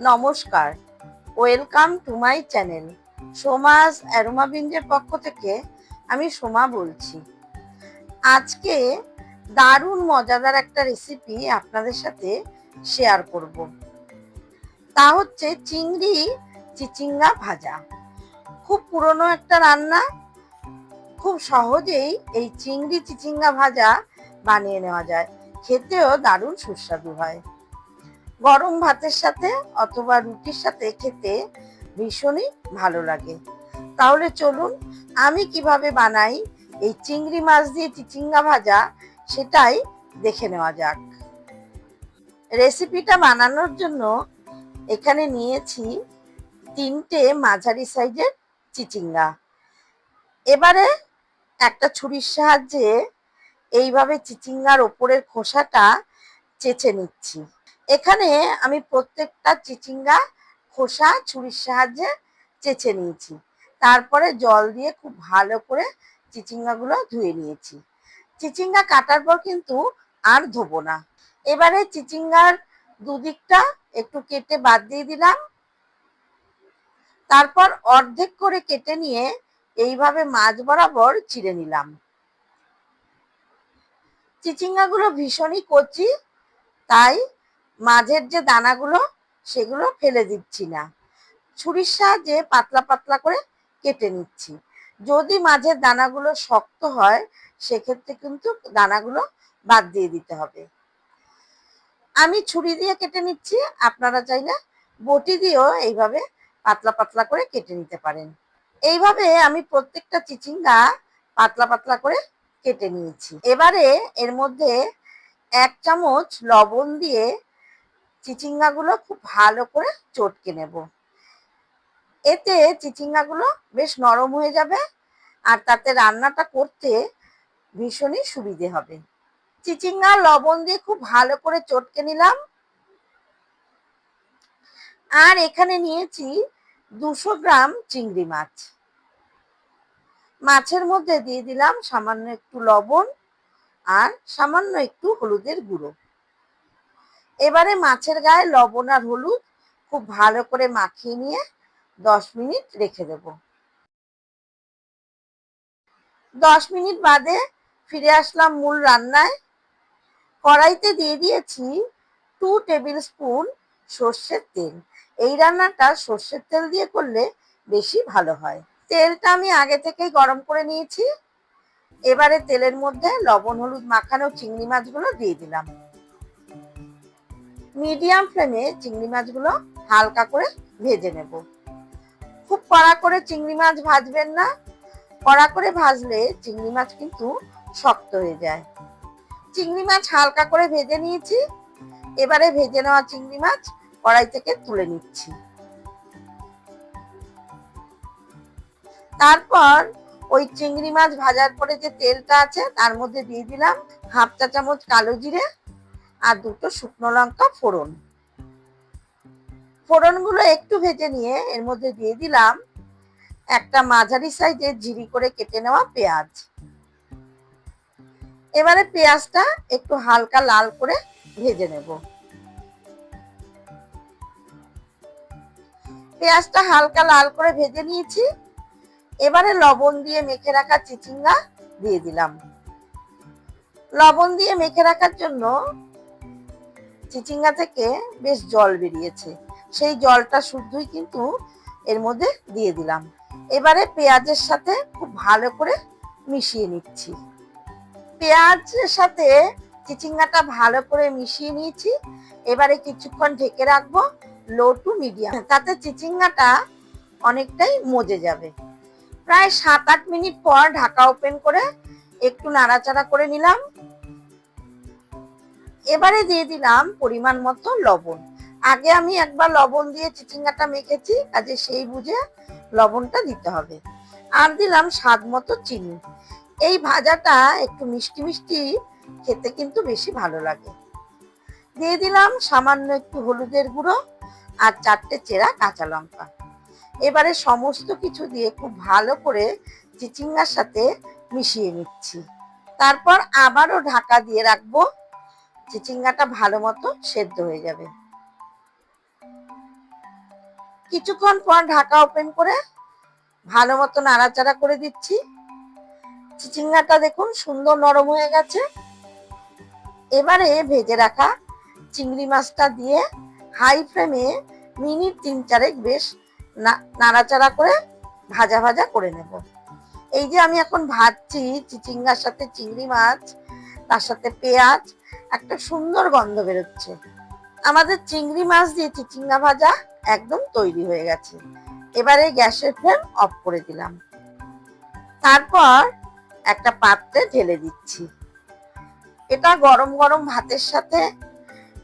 নমস্কার, welcome to my channel. Soma's aroma বিঞ্জের পক্ষ থেকে আমি সোমা বলছি। আজকে দারুণ মজাদার একটা রেসিপি আপনাদের সাথে শেয়ার করব। তা হচ্ছে চিংড়ি চিচিঙ্গা ভাজা। খুব পুরনো একটা রান্না, খুব সহজেই এই চিংড়ি চিচিঙ্গা ভাজা বানিয়ে নেওয়া যায়, খেতেও দারুণ সুস্বাদু হয়। গরম ভাতের সাথে অথবা রুটির সাথে খেতে ভীষণই ভালো লাগে। তাহলে চলুন আমি কিভাবে বানাই এই চিংড়ি মাছ দিয়ে চিচিঙ্গা ভাজা, সেটাই দেখে নেওয়া যাক। রেসিপিটা বানানোর জন্য এখানে নিয়েছি 3টে মাঝারি সাইজের চিচিঙ্গা। এবারে একটা ছুরির সাহায্যে এইভাবে চিচিঙ্গার ওপরের খোসাটা চেঁচে নিচ্ছি। এখানে আমি প্রত্যেকটা চিচিঙ্গা খোসা ছুরির সাহায্যে চেঁচে নিয়েছি। তারপরে জল দিয়ে খুব ভালো করে চিচিঙ্গাগুলো ধুয়ে নিয়েছি। চিচিঙ্গা কাটার পর কিন্তু আর ধোবো না। এবারে চিচিঙ্গার দুদিকটা একটু কেটে বাদ দিয়ে দিলাম। তারপর অর্ধেক করে কেটে নিয়ে এইভাবে মাঝ বরাবর চিড়ে নিলাম। চিচিঙ্গাগুলো ভীষণই কচি, তাই মাঝের যে দানাগুলো সেগুলো ফেলে দিচ্ছি না, ছুরির সাহায্যে পাতলা পাতলা করে কেটে নিচ্ছি। যদি মাঝের দানাগুলো শক্ত হয় সেক্ষেত্রে কিন্তু দানাগুলো বাদ দিয়ে দিতে হবে। আমি ছুরি দিয়ে কেটে নিচ্ছি, আপনারা চাইলে বটি দিয়েও এইভাবে পাতলা পাতলা করে কেটে নিতে পারেন। এইভাবে আমি প্রত্যেকটা চিচিঙ্গা পাতলা পাতলা করে কেটে নিয়েছি। এবারে এর মধ্যে 1 চামচ লবণ দিয়ে চিচিঙ্গাগুলো খুব ভালো করে চটকে নেব। এতে চিচিঙ্গাগুলো বেশ নরম হয়ে যাবে আর তাতে রান্নাটা করতে ভীষণই সুবিধে হবে। চিচিঙ্গা লবণ দিয়ে খুব ভালো করে চটকে নিলাম। আর এখানে নিয়েছি 200 গ্রাম চিংড়ি মাছ। মাছের মধ্যে দিয়ে দিলাম সামান্য একটু লবণ আর সামান্য একটু হলুদের গুঁড়ো। এবারে মাছের গায়ে লবণ আর হলুদ খুব ভালো করে মাখিয়ে নিয়ে 10 মিনিট রেখে দেব। 10 মিনিট বাদে ফিরে আসলাম মূল রান্নায়। কড়াইতে দিয়ে দিয়েছি 2 টেবিল স্পুন সর্ষের তেল। এই রান্নাটা সর্ষের তেল দিয়ে করলে বেশি ভালো হয়। তেলটা আমি আগে থেকেই গরম করে নিয়েছি। এবারে তেলের মধ্যে লবণ হলুদ মাখানো চিংড়ি মাছগুলো দিয়ে দিলাম। মিডিয়াম ফ্লেমে চিংড়ি মাছগুলো হালকা করে ভেজে নেব। খুব কড়া করে চিংড়ি মাছ ভাজবেন না, কড়া করে ভাজলে চিংড়ি মাছ কিন্তু শক্ত হয়ে যায়। চিংড়ি মাছ হালকা করে ভেজে নিয়েছি। এবারে ভেজে নেওয়া চিংড়ি মাছ কড়াই থেকে তুলে নিচ্ছি। তারপর ওই চিংড়ি মাছ ভাজার পরে যে তেলটা আছে তার মধ্যে দিয়ে দিলাম 1/2 চা চামচ কালো জিরে আর 2টো শুকনো লঙ্কা ফোড়ন। ফোড়নগুলো একটু ভেজে নিয়ে এর মধ্যে দিয়ে দিলাম একটা মাঝারি সাইজের ঝিরি করে কেটে নেওয়া পেঁয়াজ। এবারে পেঁয়াজটা একটু হালকা লাল করে ভেজে নেব। পেঁয়াজটা হালকা লাল করে ভেজে নিয়েছি। এবারে লবণ দিয়ে মেখে রাখা চিচিঙ্গা দিয়ে দিলাম। লবণ দিয়ে মেখে রাখার জন্য চিচিঙ্গা থেকে বেশ জল বেরিয়েছে, সেই জলটা শুদ্ধই কিন্তু এর মধ্যে দিয়ে দিলাম। এবারে পেঁয়াজের সাথে খুব ভালো করে মিশিয়ে নিচ্ছি। পেঁয়াজের সাথে চিচিঙ্গাটা ভালো করে মিশিয়ে নিয়েছি। এবারে কিছুক্ষণ ঢেকে রাখবো লো টু মিডিয়াম, তাতে চিচিঙ্গাটা অনেকটাই মজে যাবে। প্রায় 7-8 মিনিট পর ঢাকা ওপেন করে একটু নাড়াচাড়া করে নিলাম। এবারে দিয়ে দিলাম পরিমাণ মতো লবণ। আগে আমি একবার লবণ দিয়ে চিচিঙ্গাটা মেখেছি, কাজে সেই বুঝে লবণটা দিতে হবে। আর দিলাম স্বাদ মতো চিনি। এই ভাজাটা একটু মিষ্টি মিষ্টি খেতে কিন্তু বেশি ভালো লাগে। দিয়ে দিলাম সামান্য একটু হলুদের গুঁড়ো আর 4টে চেরা কাঁচা লঙ্কা। এবারে সমস্ত কিছু দিয়ে খুব ভালো করে চিচিঙ্গার সাথে মিশিয়ে নিচ্ছি। তারপর আবারও ঢাকা দিয়ে রাখবো, চিচিঙ্গাটা ভালো মতো সেদ্ধ হয়ে যাবে। কিছুক্ষণ পর ঢাকা ওপেন করে ভালো মতো নাড়াচাড়া করে দিচ্ছি। চিচিঙ্গাটা দেখুন সুন্দর নরম হয়ে গেছে। এবারে ভেজে রাখা চিংড়ি মাছটা দিয়ে হাই ফ্লেমে মিনিট 3-4 বেশ নাড়াচাড়া করে ভাজা ভাজা করে নেব। এই যে আমি এখন ভাজছি চিচিঙ্গার সাথে চিংড়ি মাছ, তার সাথে পেঁয়াজ, একটা সুন্দর গন্ধ বেরোচ্ছে। আমাদের চিংড়ি মাছ দিয়ে চিচিঙ্গা ভাজা একদম তৈরি হয়ে গেছে। এবারে গ্যাসের ফ্লেম অফ করে দিলাম। তারপর একটা পাত্রে ঢেলে দিচ্ছি। এটা গরম গরম ভাতের সাথে,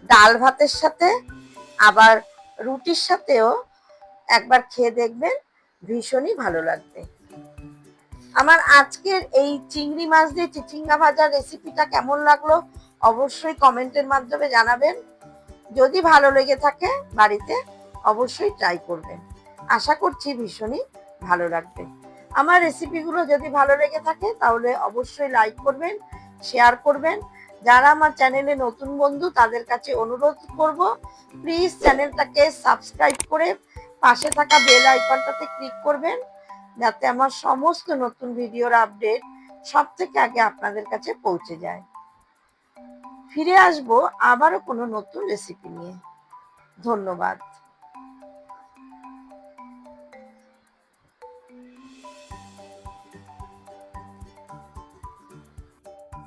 ডাল ভাতের সাথে, আবার রুটির সাথেও একবার খেয়ে দেখবেন, ভীষণই ভালো লাগবে। আমার আজকের এই চিংড়ি মাছ দিয়ে চিচিঙ্গা ভাজার রেসিপিটা কেমন লাগলো অবশ্যই কমেন্টের মাধ্যমে জানাবেন। যদি ভালো লেগে থাকে বাড়িতে অবশ্যই ট্রাই করবেন। আশা করছি ভীষণই ভালো লাগবে। আমার রেসিপিগুলো যদি ভালো লেগে থাকে তাহলে অবশ্যই লাইক করবেন, শেয়ার করবেন। যারা আমার চ্যানেলে নতুন বন্ধু তাদের কাছে অনুরোধ করব, প্লিজ চ্যানেলটাকে সাবস্ক্রাইব করে পাশে থাকা বেল আইকনটাতে ক্লিক করবেন, যাতে আমার সমস্ত নতুন ভিডিওর আপডেট সব থেকে আগে আপনাদের কাছে পৌঁছে যায়। ফিরে আসবো আবারও কোনো নতুন রেসিপি নিয়ে। ধন্যবাদ।